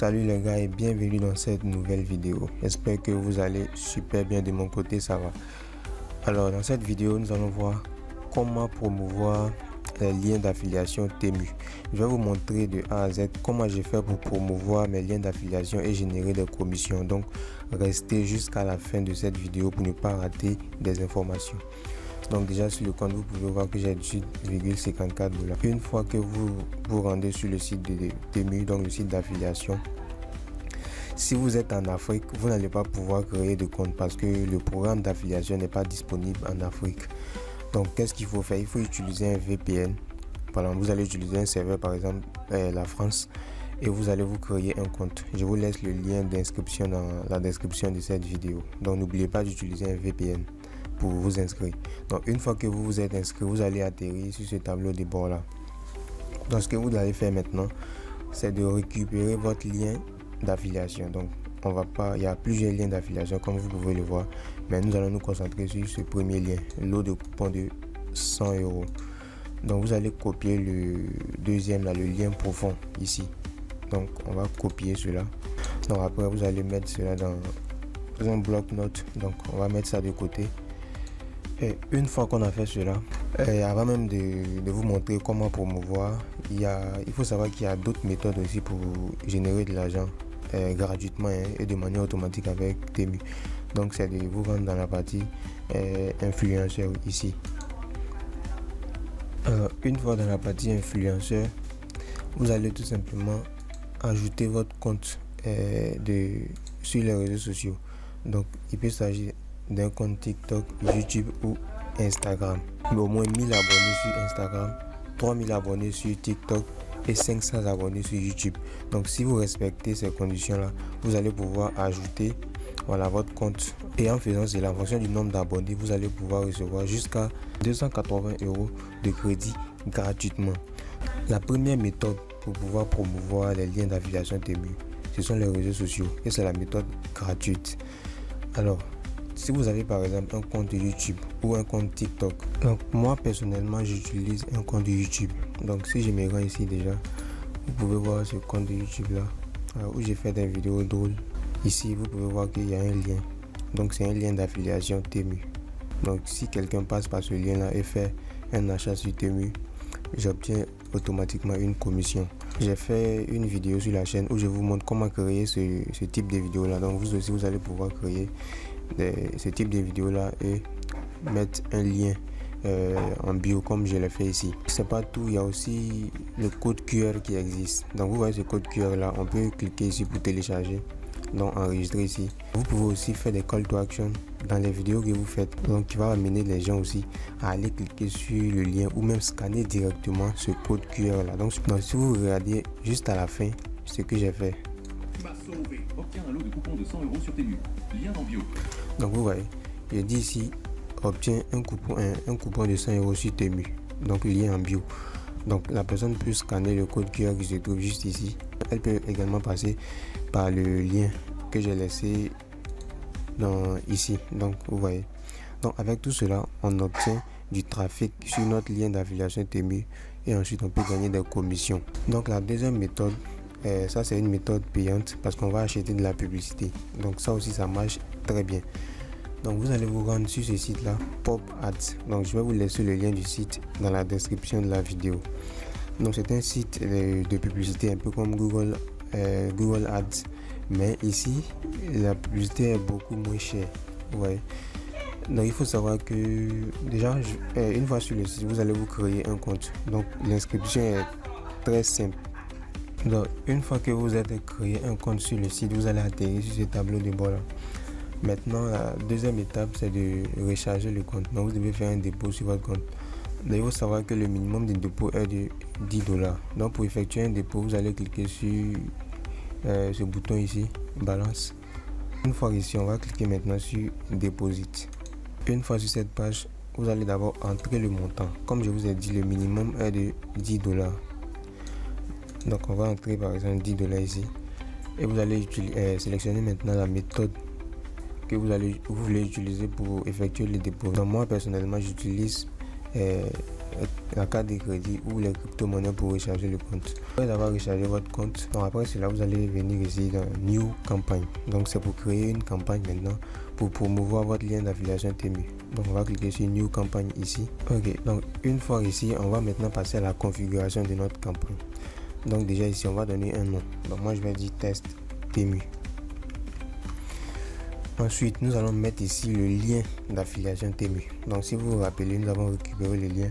Salut les gars et bienvenue dans cette nouvelle vidéo. J'espère que vous allez super bien, de mon côté ça va. Alors dans cette vidéo nous allons voir comment promouvoir les liens d'affiliation Temu. Je vais vous montrer de A à Z comment j'ai fait pour promouvoir mes liens d'affiliation et générer des commissions. Donc restez jusqu'à la fin de cette vidéo pour ne pas rater des informations. Donc déjà sur le compte vous pouvez voir que j'ai 18,54 $. Une fois que vous vous rendez sur le site de Temu, donc le site d'affiliation, si vous êtes en Afrique, vous n'allez pas pouvoir créer de compte parce que le programme d'affiliation n'est pas disponible en Afrique. Donc qu'est-ce qu'il faut faire? Il faut utiliser un VPN. Par exemple, vous allez utiliser un serveur, par exemple la France, et vous allez vous créer un compte. Je vous laisse le lien d'inscription dans la description de cette vidéo. Donc n'oubliez pas d'utiliser un VPN pour vous inscrire. Donc une fois que vous vous êtes inscrit, vous allez atterrir sur ce tableau de bord là. Donc ce que vous allez faire maintenant, c'est de récupérer votre lien d'affiliation. Donc on va pas, il y a plusieurs liens d'affiliation comme vous pouvez le voir, mais nous allons nous concentrer sur ce premier lien, lot de coupons de 100 €. Donc vous allez copier le deuxième là, le lien profond ici. Donc on va copier cela. Donc après vous allez mettre cela dans un bloc-notes. Donc on va mettre ça de côté. Et une fois qu'on a fait cela, avant même de vous montrer comment promouvoir, il faut savoir qu'il y a d'autres méthodes aussi pour générer de l'argent gratuitement et de manière automatique avec Temu. Donc c'est de vous rendre dans la partie influenceur ici. Une fois dans la partie influenceur, vous allez tout simplement ajouter votre compte sur les réseaux sociaux. Donc il peut s'agir d'un compte TikTok, YouTube ou Instagram. Au moins 1000 abonnés sur Instagram, 3000 abonnés sur TikTok et 500 abonnés sur YouTube. Donc si vous respectez ces conditions là, vous allez pouvoir ajouter votre compte, et en faisant cela, en fonction du nombre d'abonnés, vous allez pouvoir recevoir jusqu'à 280 € de crédit gratuitement. La première méthode pour pouvoir promouvoir les liens d'affiliation Temu, ce sont les réseaux sociaux, et c'est la méthode gratuite. Alors si vous avez par exemple un compte YouTube ou un compte TikTok, donc moi personnellement j'utilise un compte de YouTube. Donc si je me rends ici déjà, vous pouvez voir ce compte de YouTube là, où j'ai fait des vidéos drôles. Ici vous pouvez voir qu'il y a un lien, donc c'est un lien d'affiliation Temu. Donc si quelqu'un passe par ce lien là et fait un achat sur Temu, j'obtiens automatiquement une commission. J'ai fait une vidéo sur la chaîne où je vous montre comment créer ce type de vidéo là. Donc vous aussi vous allez pouvoir créer ce type de vidéo là et mettre un lien en bio comme je l'ai fait ici. C'est pas tout, il y a aussi le code QR qui existe. Donc vous voyez ce code QR là, on peut cliquer ici pour télécharger, donc enregistrer ici. Vous pouvez aussi faire des call to action dans les vidéos que vous faites, donc qui va amener les gens aussi à aller cliquer sur le lien ou même scanner directement ce code QR là. Donc si vous regardez juste à la fin ce que j'ai fait, obtiens un lot de coupons de 100 € sur Temu. Lien en bio. Donc vous voyez, je dis ici obtient un coupon de 100 € sur Temu. Donc lien en bio. Donc la personne peut scanner le code QR qui se trouve juste ici. Elle peut également passer par le lien que j'ai laissé ici. Donc vous voyez. Donc avec tout cela, on obtient du trafic sur notre lien d'affiliation Temu et ensuite on peut gagner des commissions. Donc la deuxième méthode, ça c'est une méthode payante parce qu'on va acheter de la publicité. Donc ça aussi ça marche très bien. Donc vous allez vous rendre sur ce site là, Pop Ads. Donc je vais vous laisser le lien du site dans la description de la vidéo. Donc c'est un site de publicité un peu comme Google Ads, mais ici la publicité est beaucoup moins chère. Ouais. Donc il faut savoir que déjà une fois sur le site, vous allez vous créer un compte. Donc l'inscription est très simple. Donc une fois que vous êtes créé un compte sur le site, vous allez atterrir sur ce tableau de bord là. Maintenant la deuxième étape c'est de recharger le compte. Donc vous devez faire un dépôt sur votre compte. Donc il faut savoir que le minimum de dépôt est de 10 $. Donc pour effectuer un dépôt, vous allez cliquer sur ce bouton ici, balance. Une fois ici, on va cliquer maintenant sur Deposit. Une fois sur cette page, vous allez d'abord entrer le montant. Comme je vous ai dit, le minimum est de 10 $. Donc on va entrer par exemple 10 $ ici. Et vous allez sélectionner maintenant la méthode que vous voulez utiliser pour effectuer le dépôt. Donc moi personnellement j'utilise la carte de crédit ou les crypto-monnaies pour recharger le compte. Après avoir rechargé votre compte, donc après cela, vous allez venir ici dans New Campagne. Donc c'est pour créer une campagne maintenant pour promouvoir votre lien d'affiliation Temu. Donc on va cliquer sur New Campagne ici. Ok, donc une fois ici, on va maintenant passer à la configuration de notre campagne. Donc déjà ici, on va donner un nom. Donc moi je vais dire test Temu. Ensuite, nous allons mettre ici le lien d'affiliation Temu. Donc si vous vous rappelez, nous avons récupéré le lien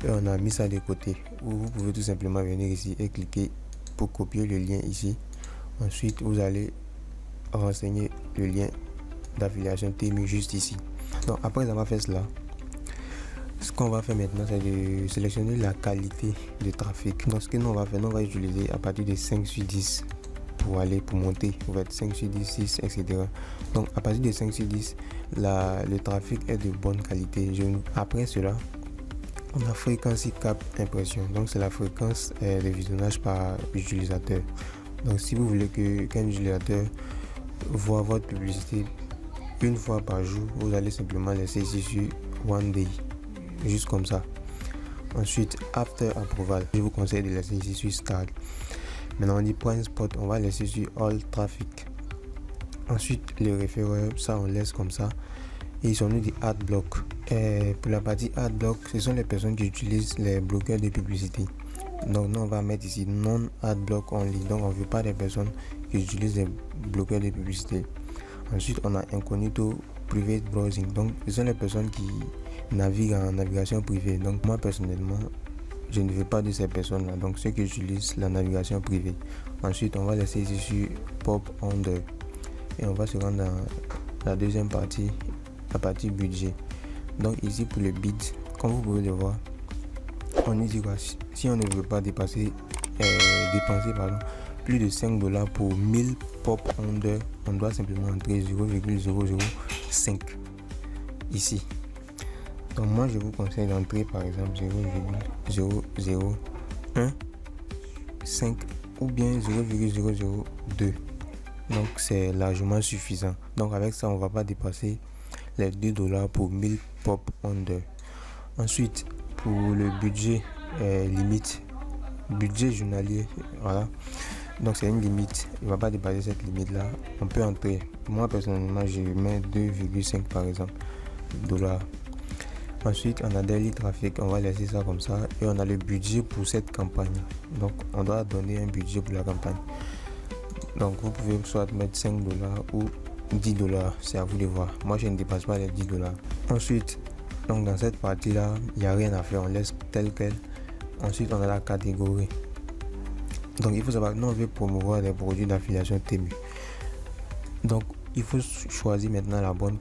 et on a mis ça de côté. Ou vous pouvez tout simplement venir ici et cliquer pour copier le lien ici. Ensuite, vous allez renseigner le lien d'affiliation Temu juste ici. Donc après avoir fait cela, ce qu'on va faire maintenant, c'est de sélectionner la qualité de trafic. Donc ce que nous on va faire, nous on va utiliser à partir de 5 sur 10 pour monter. Vous faites 5 sur 10, 6, etc. Donc à partir de 5 sur 10, le trafic est de bonne qualité. Après cela, on a fréquence cap impression. Donc c'est la fréquence de visionnage par utilisateur. Donc si vous voulez qu'un utilisateur voit votre publicité une fois par jour, vous allez simplement laisser ici sur One Day, juste comme ça. Ensuite, After Approval, je vous conseille de laisser ici sur Start. Maintenant on dit Point Spot, on va laisser sur All Traffic. Ensuite le référeur, ça on laisse comme ça. Et ils sont nous dit Adblock. Pour la partie Adblock, ce sont les personnes qui utilisent les bloqueurs de publicité. Donc nous on va mettre ici Non Adblock Only. Donc on ne veut pas des personnes qui utilisent les bloqueurs de publicité. Ensuite on a Incognito Private Browsing. Donc ce sont les personnes qui naviguent en navigation privée. Donc moi personnellement, je ne veux pas de ces personnes là, donc ceux qui utilisent la navigation privée. Ensuite on va laisser ici sur Pop Under et on va se rendre dans la deuxième partie, la partie budget. Donc ici pour le bid, comme vous pouvez le voir, on nous dit quoi, si on ne veut pas dépenser plus de $5 pour 1000 Pop Under, on doit simplement entrer 0,005 ici. Donc moi je vous conseille d'entrer par exemple 0,001,5 ou bien 0,002. Donc c'est largement suffisant. Donc avec ça on va pas dépasser les $2 pour 1000 Pop Under. Ensuite pour le budget limite, budget journalier, voilà. Donc c'est une limite, il ne va pas dépasser cette limite là. On peut entrer, moi personnellement je mets 2,5 par exemple $. Ensuite on a Daily Traffic, on va laisser ça comme ça. Et on a le budget pour cette campagne. Donc on doit donner un budget pour la campagne. Donc vous pouvez soit mettre $5 ou $10, c'est à vous de voir. Moi je ne dépasse pas les $10. Ensuite, donc dans cette partie là, il n'y a rien à faire, on laisse tel quel. Ensuite on a la catégorie. Donc il faut savoir que nous on veut promouvoir des produits d'affiliation Temu. Donc il faut choisir maintenant la bonne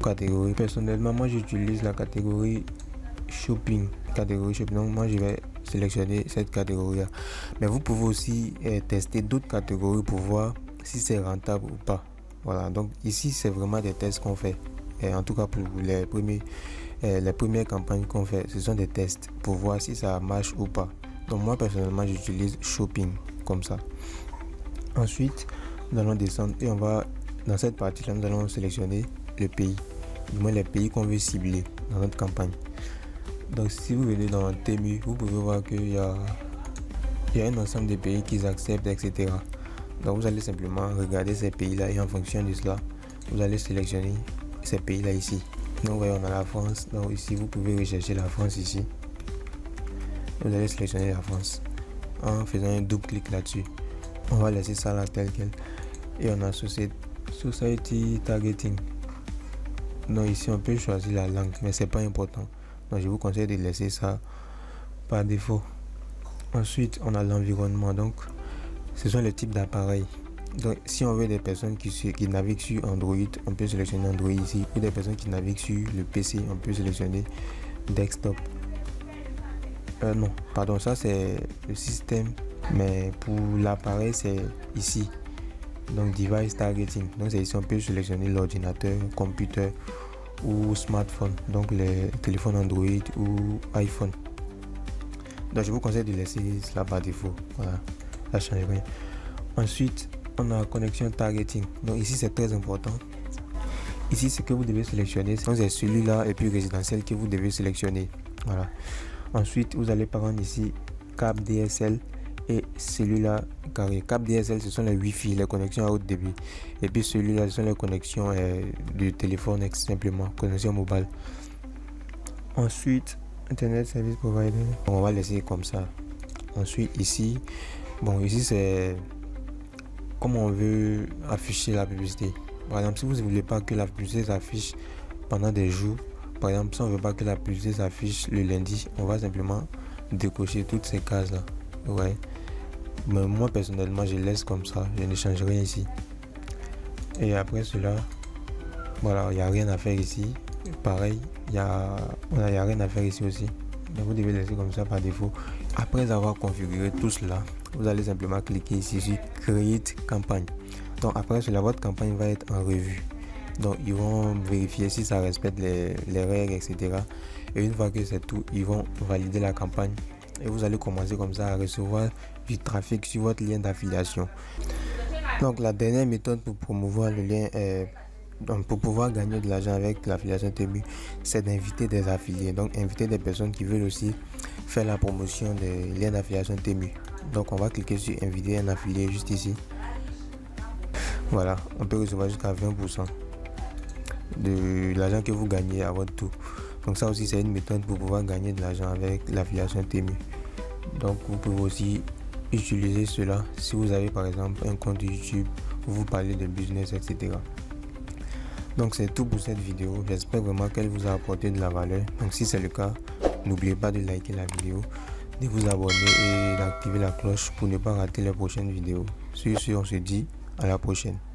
catégorie. Personnellement moi j'utilise la catégorie shopping. Donc moi je vais sélectionner cette catégorie là. Mais vous pouvez aussi tester d'autres catégories pour voir si c'est rentable ou pas. Voilà, donc ici c'est vraiment des tests qu'on fait. Et en tout cas pour les premières campagnes qu'on fait, ce sont des tests pour voir si ça marche ou pas. Donc moi personnellement j'utilise shopping comme ça. Ensuite nous allons descendre et on va dans cette partie là, nous allons sélectionner le pays, du moins les pays qu'on veut cibler dans notre campagne. Donc si vous venez dans Temu, vous pouvez voir qu'il y a un ensemble de pays qu'ils acceptent, etc. Donc vous allez simplement regarder ces pays là et en fonction de cela vous allez sélectionner ces pays là ici. Donc voyons, on a la France. Donc ici vous pouvez rechercher la France ici. Vous allez sélectionner la France en faisant un double clic là-dessus. On va laisser ça là tel quel. Et on a Society Targeting. Donc ici on peut choisir la langue, mais c'est pas important. Donc je vous conseille de laisser ça par défaut. Ensuite on a l'environnement. Donc ce sont les types d'appareils. Donc si on veut des personnes qui naviguent sur Android, on peut sélectionner Android ici. Ou des personnes qui naviguent sur le PC, on peut sélectionner desktop. Non, pardon, ça c'est le système, mais pour l'appareil c'est ici. Donc device targeting. Donc c'est ici on peut sélectionner l'ordinateur, computer ou smartphone. Donc les téléphones Android ou iPhone. Donc je vous conseille de laisser cela par défaut. Voilà, ça change rien. Ensuite on a connexion targeting. Donc ici c'est très important. Ici ce que vous devez sélectionner, c'est celui-là et puis résidentiel que vous devez sélectionner. Voilà. Ensuite, vous allez prendre ici câble DSL et celui-là carré. Câble DSL, ce sont les Wi-Fi, les connexions à haute débit. Et puis celui-là, ce sont les connexions de téléphone, simplement, connexion mobile. Ensuite, Internet Service Provider. On va laisser comme ça. Ensuite, ici, ici c'est comme on veut afficher la publicité. Par exemple, si vous ne voulez pas que la publicité s'affiche pendant des jours, par exemple, si on ne veut pas que la publicité s'affiche le lundi, on va simplement décocher toutes ces cases là. Ouais. Mais moi personnellement, je laisse comme ça, je ne change rien ici. Et après cela, voilà, il n'y a rien à faire ici. Pareil, il y a rien à faire ici aussi. Donc vous devez laisser comme ça par défaut. Après avoir configuré tout cela, vous allez simplement cliquer ici sur Create campagne. Donc après cela, votre campagne va être en revue. Donc ils vont vérifier si ça respecte les règles, etc. Et une fois que c'est tout, ils vont valider la campagne. Et vous allez commencer comme ça à recevoir du trafic sur votre lien d'affiliation. Donc la dernière méthode pour promouvoir le lien pour pouvoir gagner de l'argent avec l'affiliation Temu, c'est d'inviter des affiliés. Donc inviter des personnes qui veulent aussi faire la promotion des liens d'affiliation Temu. Donc on va cliquer sur inviter un affilié juste ici. Voilà, on peut recevoir jusqu'à 20% de l'argent que vous gagnez à votre tour. Donc ça aussi c'est une méthode pour pouvoir gagner de l'argent avec l'affiliation Temu. Donc vous pouvez aussi utiliser cela si vous avez par exemple un compte YouTube où vous parlez de business, etc. Donc c'est tout pour cette vidéo. J'espère vraiment qu'elle vous a apporté de la valeur. Donc si c'est le cas, n'oubliez pas de liker la vidéo, de vous abonner et d'activer la cloche pour ne pas rater les prochaines vidéos. Sur ce, on se dit à la prochaine.